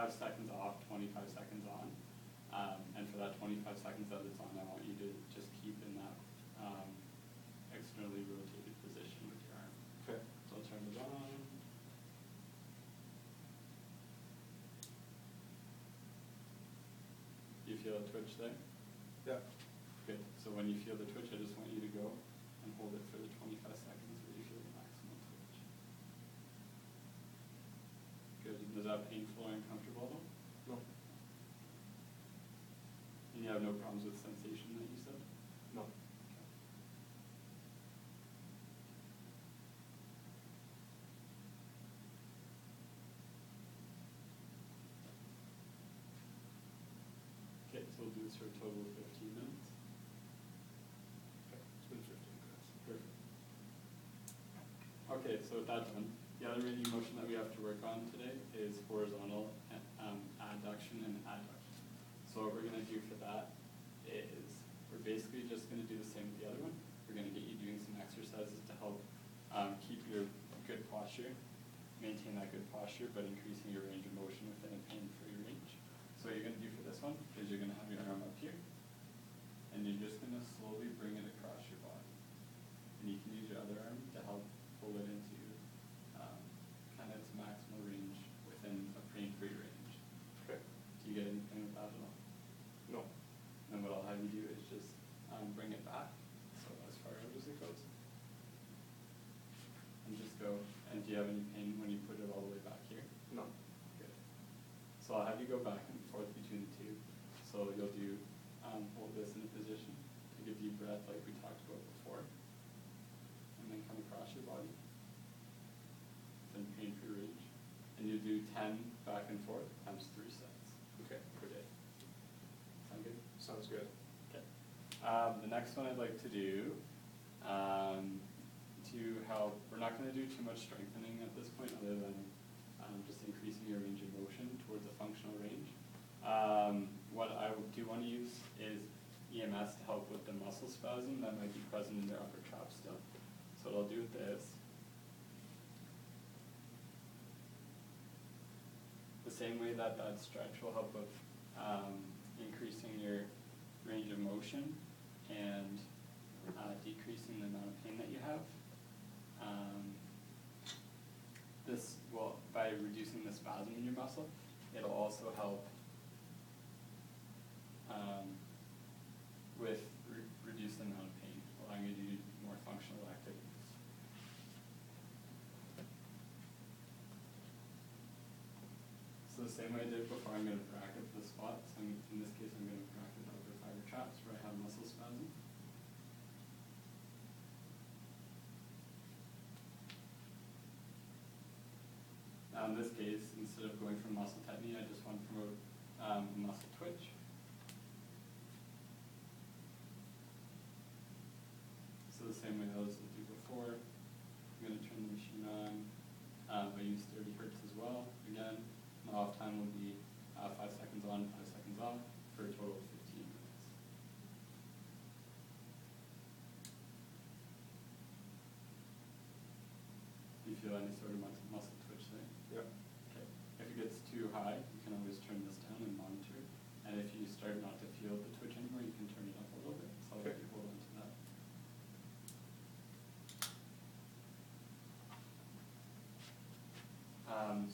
25 seconds off, 25 seconds on. And for that 25 seconds that it's on, I want you to just keep in that externally rotated position with your arm. Okay. So I'll turn it on. You feel a twitch there? Yeah. Good. So when you feel the twitch, I just want you to go and hold it for the 25 seconds where you feel the maximum twitch. Good. Is that painful or uncomfortable though? No. And you have no problems with sensation that you said? No. Okay, so we'll do this for a total of 15 minutes. Okay, it's been 15 minutes. Perfect. Okay, so with that done, the other range of motion that we have to work on today is horizontal adduction and adduction. So what we're going to do for that is we're basically just going to do the same with the other one. We're going to get you doing some exercises to help keep your good posture, maintain that good posture, but increasing your range of motion within a pain-free range. So what you're going to do for this one is you're going to have your arm up here, and you're just going to slowly bring it across your body. And you can use your other arm to help pull it into kind of its maximal range within a pain-free range. Okay. Do you get anything with that at all? No. And what I'll have you do is just bring it back, so as far out as it goes. And just go, and do you have any pain when you put it all the way back here? No. Good. So I'll have you go back and forth between the two. So you'll do, hold this in a position to give you breath like we talked about before. And then come across your body. Then pain-free range. And you do 10 back and forth times 3 sets. Okay. Per day. Sound good? Sounds good. Okay. The next one I'd like to do, to help, we're not going to do too much strengthening at this point other than just increasing your range of motion towards a functional range. What I do want to use is EMS to help with the muscle spasm that might be present in their upper trap still. So what I'll do with this, the same way that that stretch will help with increasing your range of motion and decreasing the amount of pain that you have. This will, by reducing the spasm in your muscle, it'll also help with reduce the amount of pain, allowing you to do more functional activities. So the same way I did before, I'm going to bracket the spot. So in this case, I'm going to bracket the upper fiber traps where I have muscle spasm. Now in this case, instead of going for muscle tetany, I just want to promote muscle twitch. So the same way I was do before, I'm going to turn the machine on. I use 30 hertz as well. Again, my off time will be 5 seconds on, 5 seconds off for a total of 15 minutes. Do you feel any sort of muscle twitch there? Yep. Okay. If it gets too high, you can always turn this down and monitor it. And if you start not to feel the twitch anymore, you can turn it up a little bit. So I'll let you hold on to that.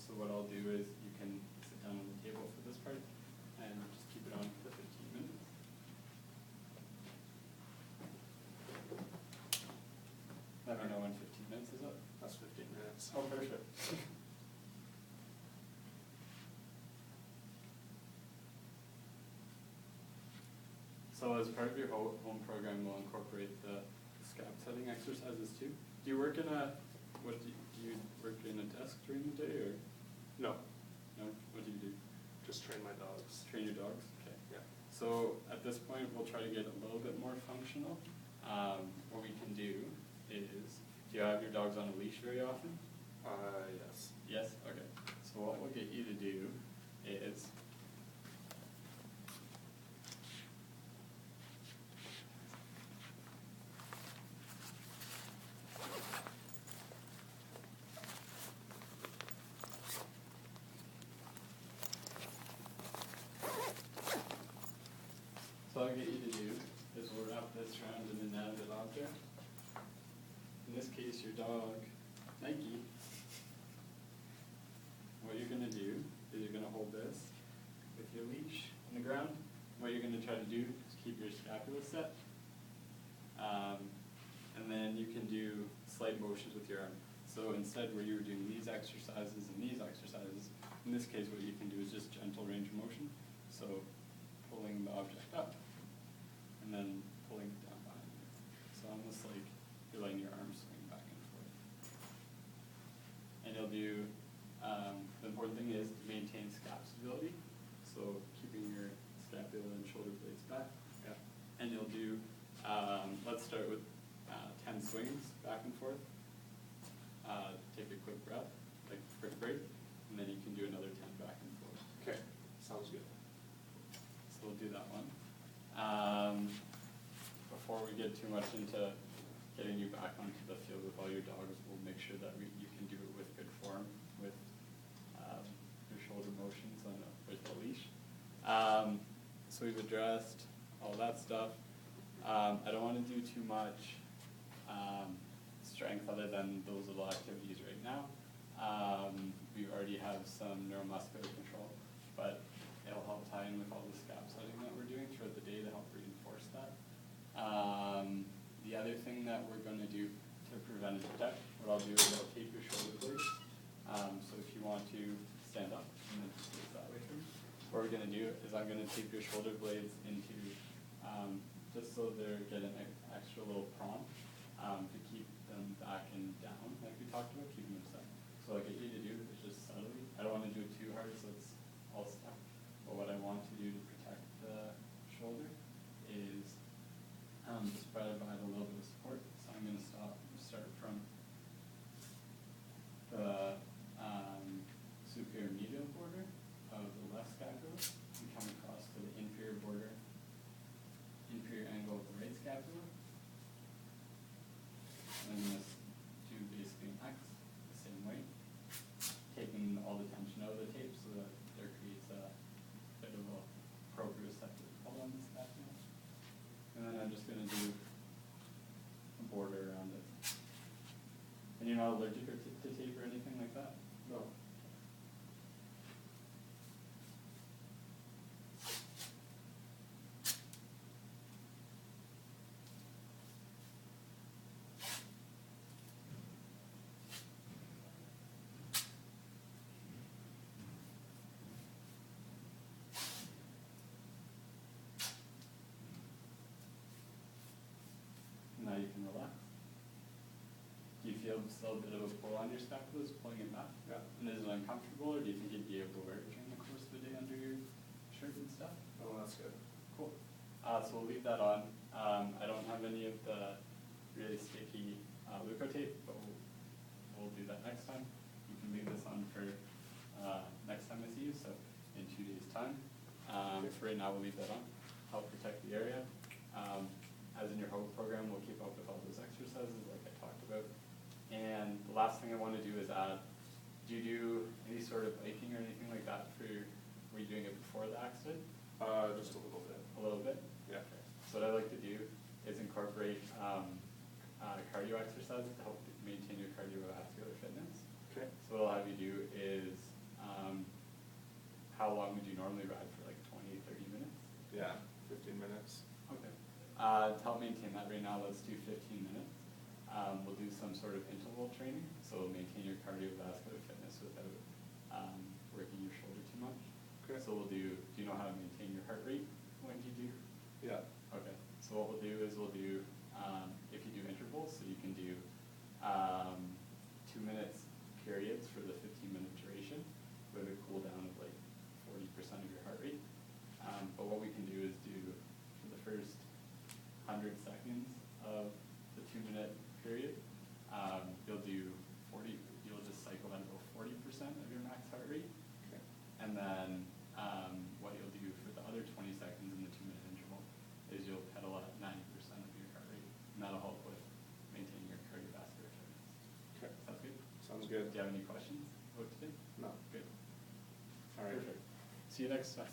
So what I'll do is you can sit down on the table for this part and just keep it on for 15 minutes. Let me know when 15 minutes is up. That's 15 minutes. Oh, perfect. So as part of your home program, we'll incorporate the scap setting exercises too. Do you work in a, do you work in a desk during the day or? No. No? What do you do? Just train my dogs. Train your dogs? Okay. Yeah. So at this point, we'll try to get a little bit more functional. What we can do is, do you have your dogs on a leash very often? Yes. Yes? Okay. So what we'll get you to do is, this round an inanimate object. In this case, your dog, Nike. What you're gonna do is you're gonna hold this with your leash on the ground. What you're gonna try to do is keep your scapula set. And then you can do slight motions with your arm. So instead where you were doing these exercises and these exercises, in this case what you can do is just gentle range of motion. So pulling the object up and then pulling it down behind you. So almost like you're letting your arms swing back and forth. And you'll do, the important thing is to maintain scap stability. So keeping your scapula and shoulder blades back. Yeah. And you'll do, let's start with 10 swings back and forth. Take a quick breath, like a quick break, and then you can do another 10 back and forth. Okay, sounds good. So we'll do that one. Before we get too much into getting you back onto the field with all your dogs, we'll make sure that you can do it with good form, with your shoulder motions on with the leash. So we've addressed all that stuff. I don't want to do too much strength other than those little activities right now. We already have some neuromuscular control, but it'll help tie in with all the scap setting that we're doing throughout the day to help reinforce that. The other thing that we're going to do to prevent and protect, what I'll do is I'll tape your shoulder blades. So if you want to stand up and then just face that way through. What we're going to do is I'm going to tape your shoulder blades into, just so they're getting an extra little prong to keep them back and down, like we talked about, keeping them set. So what I get you to do is just subtly, I don't want to do it too hard so it's all stuck, but what I want to do to protect the shoulder is just provide a little bit of support. So I'm going to start from the superior medial border of the left scapula and come across to the inferior angle of the right scapula. And I'm going to do basically an X the same way, taking all the tension out of the tape so that there creates a bit of a proprioceptive pull on the scapula. And then I'm just going to do a border around it. And you're not allergic to tape or anything like that? No. Now you can relax. Do you feel still a bit of a pull on your scapulas, pulling it back? Yeah. And is it uncomfortable, or do you think you'd be able to wear it during the course of the day under your shirt and stuff? Oh, that's good. Cool. So we'll leave that on. I don't have any of the really sticky Leuco tape, but we'll do that next time. You can leave this on for next time I see you, so in 2 days' time. For right now, we'll leave that on. Help protect the area. As in your HOPE program, we'll keep up with all those exercises like I talked about. And the last thing I want to do is add, do you do any sort of biking or anything like that were you doing it before the accident? Just a little bit. A little bit? Yeah. Okay. So what I like to do is incorporate cardio exercises to help maintain your cardiovascular fitness. Okay. So what I'll have you do is, how long would you normally ride for, like 20, 30 minutes? Yeah, 15 minutes. Okay. To help maintain that right now, let's do 15 minutes. We'll do some sort of interval training, so maintain your cardiovascular fitness without working your shoulder too much. Okay. So we'll do you know how to maintain your heart rate when you do? Yeah. Okay. So what we'll do is if you do intervals, so you can do 2 minutes periods for the 15-minute duration with a cool down of like 40% of your heart rate. But what we can do is do for the first 100 seconds of the 2-minute period, you'll just cycle at about 40% of your max heart rate. Okay. And then what you'll do for the other 20 seconds in the 2-minute interval is you'll pedal at 90% of your heart rate. And that'll help with maintaining your cardiovascular fitness. Okay. Sounds good? Sounds good. Do you have any questions about today? No. Good. All right. Perfect. See you next time.